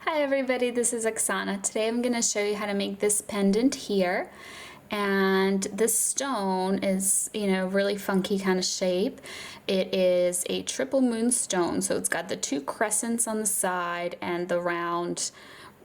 Hi everybody, this is Oksana. Today I'm going to show you how to make this pendant here. And this stone is, really funky kind of shape. It is a triple moon stone, so it's got the two crescents on the side and the round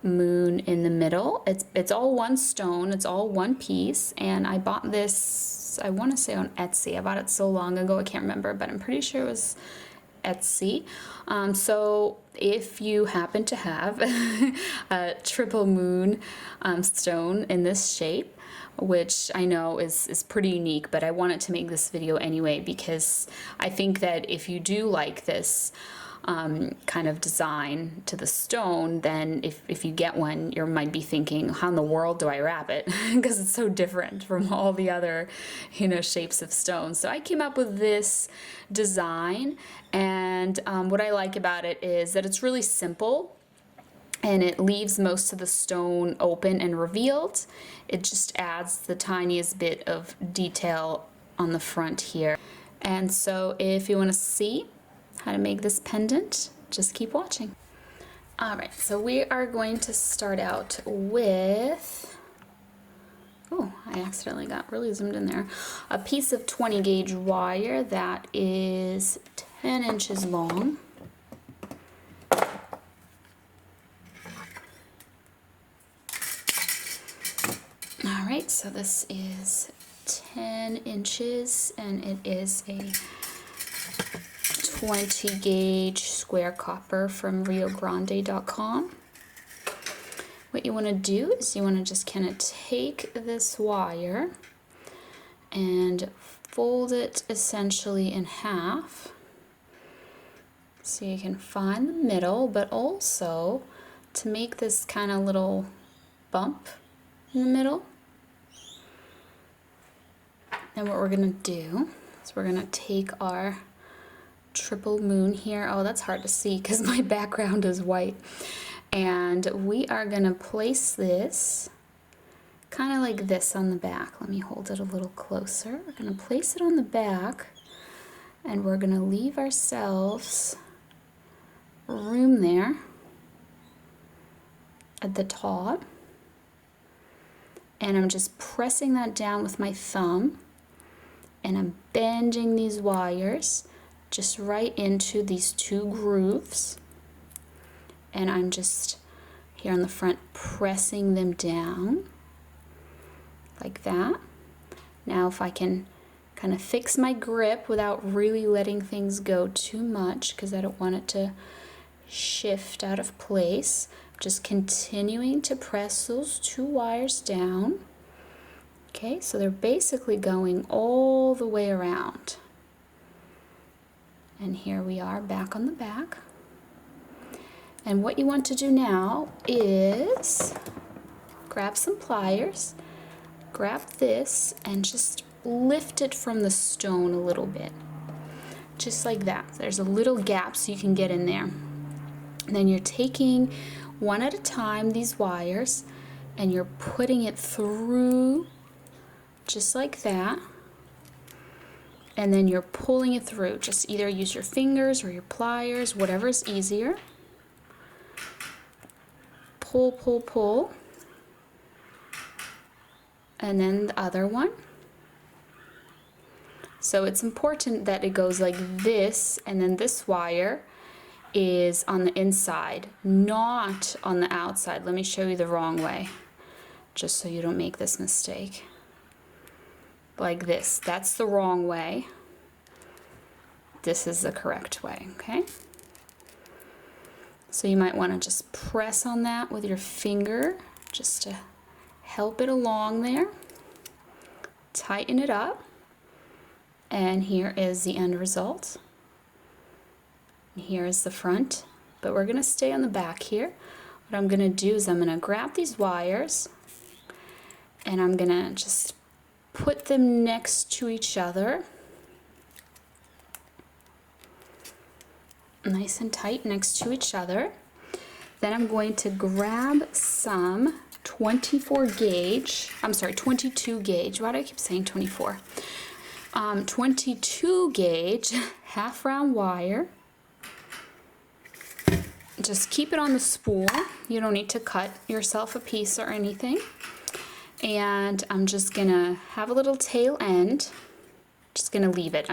moon in the middle. It's all one stone, it's all one piece, and I bought this, I want to say on Etsy. I bought it so long ago I can't remember, but I'm pretty sure it was Etsy. So if you happen to have a triple moon stone in this shape, which I know is pretty unique, but I wanted to make this video anyway because I think that if you do like this kind of design to the stone, then if you get one, you might be thinking, how in the world do I wrap it? Because it's so different from all the other, shapes of stones. So I came up with this design, and what I like about it is that it's really simple and it leaves most of the stone open and revealed. It just adds the tiniest bit of detail on the front here. And so if you want to see how to make this pendant, just keep watching. All right, so we are going to start out with, oh, I accidentally got really zoomed in there, a piece of 20 gauge wire that is 10 inches long. All right, so this is 10 inches and it is a 20 gauge square copper from RioGrande.com. What you want to do is you want to just kind of take this wire and fold it essentially in half so you can find the middle, but also to make this kind of little bump in the middle. And what we're going to do is we're going to take our triple moon here. Oh, that's hard to see because my background is white. And we are going to place this kind of like this on the back. Let me hold it a little closer. We're going to place it on the back and we're going to leave ourselves room there at the top. And I'm just pressing that down with my thumb and I'm bending these wires just right into these two grooves, and I'm just here on the front pressing them down like that. Now if I can kind of fix my grip without really letting things go too much because I don't want it to shift out of place, I'm just continuing to press those two wires down. Okay, so they're basically going all the way around. And here we are back on the back. And what you want to do now is grab some pliers, grab this, and just lift it from the stone a little bit. Just like that. There's a little gap so you can get in there. And then you're taking one at a time these wires and you're putting it through just like that. And then you're pulling it through. Just either use your fingers or your pliers, whatever is easier. Pull, pull, pull. And then the other one. So it's important that it goes like this, and then this wire is on the inside, not on the outside. Let me show you the wrong way, just so you don't make this mistake. Like this. That's the wrong way. This is the correct way, okay? So you might want to just press on that with your finger just to help it along there. Tighten it up. And here is the end result. Here is the front, but we're going to stay on the back here. What I'm going to do is I'm going to grab these wires and I'm going to just put them next to each other, nice and tight next to each other. Then I'm going to grab some 22 gauge, why do I keep saying 24? 22 gauge half round wire. just keep it on the spool. You don't need to cut yourself a piece or anything. And I'm just gonna have a little tail end. Just gonna leave it.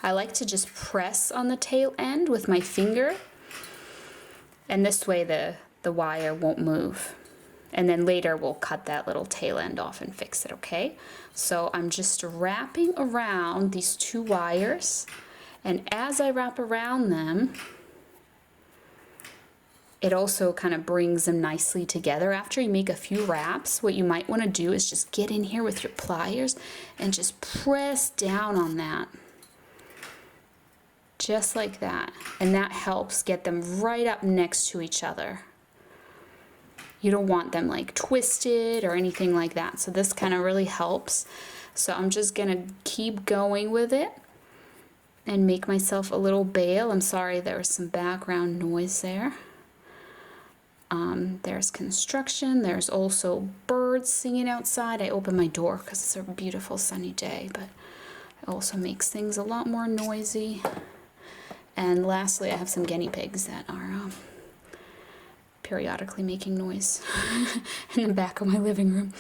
I like to just press on the tail end with my finger, and this way the wire won't move. And then later we'll cut that little tail end off and fix it, okay? So I'm just wrapping around these two wires, and as I wrap around them, it also kind of brings them nicely together. After you make a few wraps, what you might want to do is just get in here with your pliers and just press down on that. Just like that. And that helps get them right up next to each other. You don't want them like twisted or anything like that. So this kind of really helps. So I'm just gonna keep going with it and make myself a little bail. I'm sorry there was some background noise there. There's construction. There's also birds singing outside. I open my door because it's a beautiful sunny day, but it also makes things a lot more noisy. And lastly, I have some guinea pigs that are periodically making noise in the back of my living room.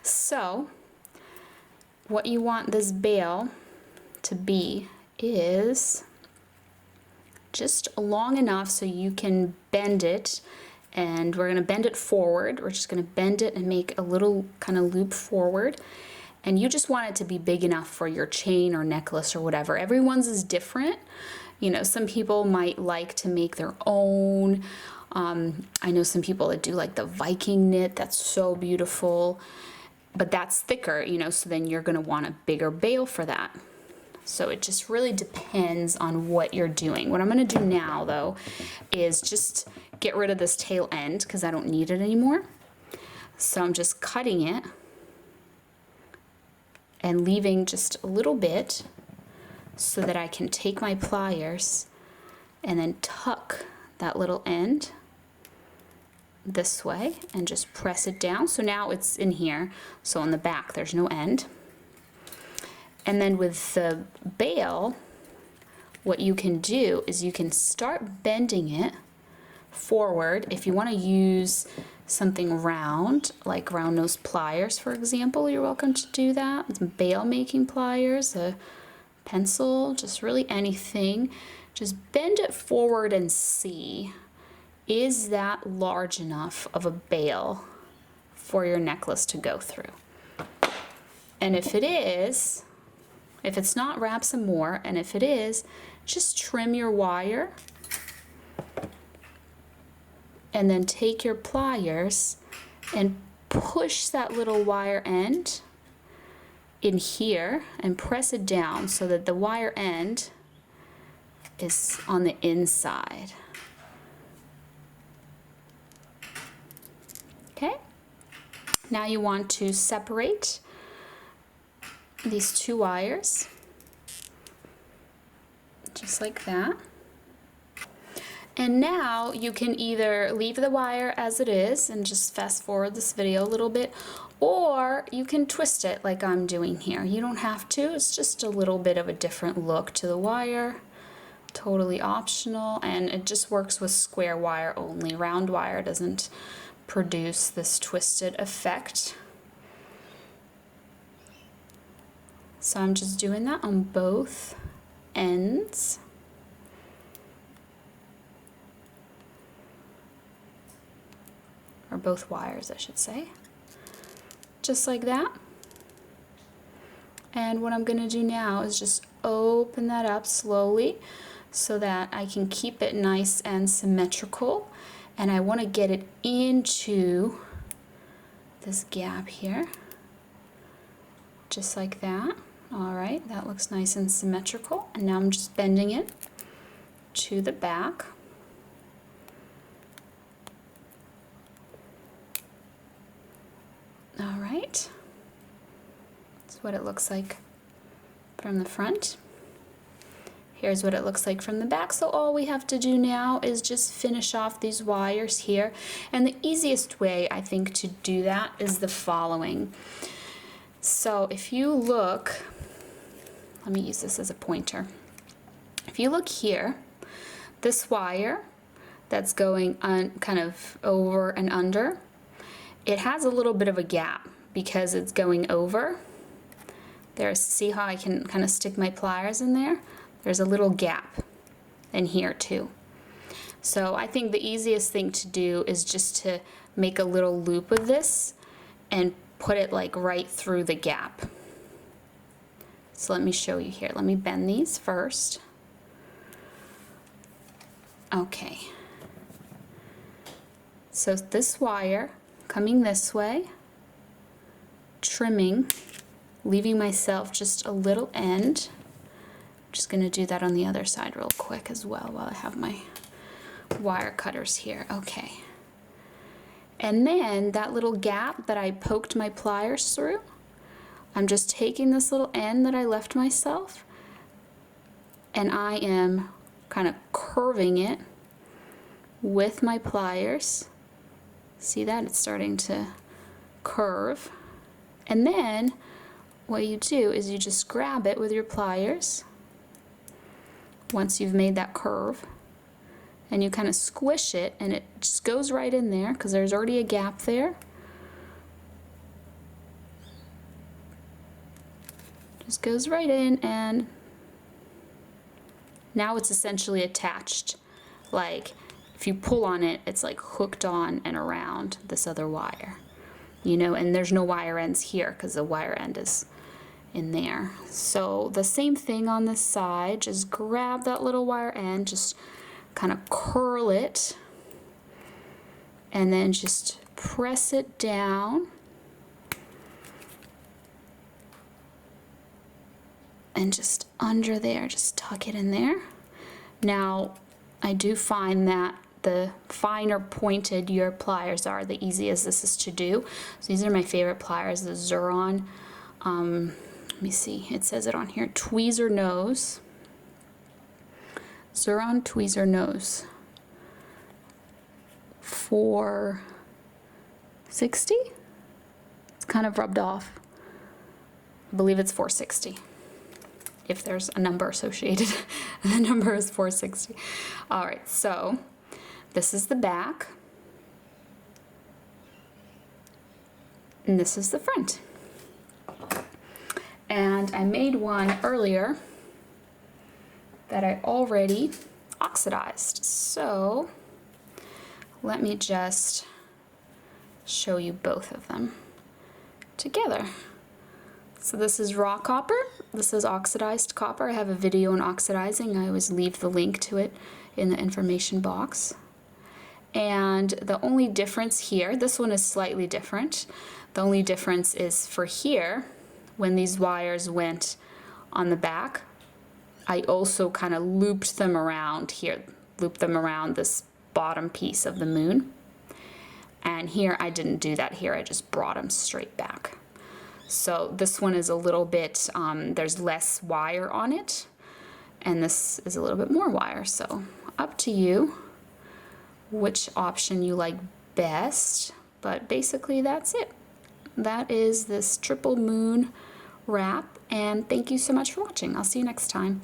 So what you want this bail to be is just long enough so you can bend it, and we're going to bend it forward. We're just going to bend it and make a little kind of loop forward, and you just want it to be big enough for your chain or necklace or whatever. Everyone's is different. You know, some people might like to make their own. I know some people that do like the Viking knit. That's so beautiful, but that's thicker, you know, so then you're going to want a bigger bail for that. So it just really depends on what you're doing. What I'm going to do now, though, is just get rid of this tail end because I don't need it anymore. So I'm just cutting it and leaving just a little bit so that I can take my pliers and then tuck that little end this way and just press it down. So now it's in here. So on the back, there's no end. And then with the bail, what you can do is you can start bending it forward. If you want to use something round, like round nose pliers, for example, you're welcome to do that. Some bail making pliers, a pencil, just really anything. Just bend it forward and see, is that large enough of a bail for your necklace to go through? And if it is, if it's not, wrap some more, and if it is, just trim your wire and then take your pliers and push that little wire end in here and press it down so that the wire end is on the inside. Okay, now you want to separate these two wires, just like that. And now you can either leave the wire as it is and just fast forward this video a little bit, or you can twist it like I'm doing here. You don't have to, it's just a little bit of a different look to the wire. Totally optional, and it just works with square wire only. Round wire doesn't produce this twisted effect. So I'm just doing that on both ends. Or both wires, I should say. Just like that. And what I'm going to do now is just open that up slowly so that I can keep it nice and symmetrical. And I want to get it into this gap here. Just like that. All right, that looks nice and symmetrical. And now I'm just bending it to the back. All right, that's what it looks like from the front. Here's what it looks like from the back. So all we have to do now is just finish off these wires here. And the easiest way, I think, to do that is the following. So if you look, let me use this as a pointer. If you look here, this wire, that's going kind of over and under, it has a little bit of a gap because it's going over. See how I can kind of stick my pliers in there? There's a little gap in here too. So I think the easiest thing to do is just to make a little loop of this and put it like right through the gap. So let me show you here. Let me bend these first. Okay. So this wire coming this way, trimming, leaving myself just a little end. I'm just going to do that on the other side real quick as well while I have my wire cutters here. Okay. And then that little gap that I poked my pliers through, I'm just taking this little end that I left myself and I am kind of curving it with my pliers. See that? It's starting to curve. And then what you do is you just grab it with your pliers once you've made that curve, and you kind of squish it, and it just goes right in there because there's already a gap there. Just goes right in, and now it's essentially attached. Like if you pull on it, it's like hooked on and around this other wire, you know, and there's no wire ends here because the wire end is in there. So the same thing on this side, just grab that little wire end, just kind of curl it, and then just press it down. And just under there, just tuck it in there. Now, I do find that the finer pointed your pliers are, the easiest this is to do. So these are my favorite pliers, the Xuron. Let me see, it says it on here, tweezer nose. Xuron tweezer nose. 460? It's kind of rubbed off. I believe it's 460. If there's a number associated, the number is 460. All right, so this is the back, and this is the front. And I made one earlier that I already oxidized. So let me just show you both of them together. So this is raw copper, this is oxidized copper. I have a video on oxidizing. I always leave the link to it in the information box. And the only difference here, this one is slightly different. The only difference is for here, when these wires went on the back, I also kind of looped them around here, looped them around this bottom piece of the moon. And here I didn't do that here, I just brought them straight back. So this one is a little bit, there's less wire on it, and this is a little bit more wire. So up to you which option you like best, but basically that's it. That is this triple moon wrap, and thank you so much for watching. I'll see you next time.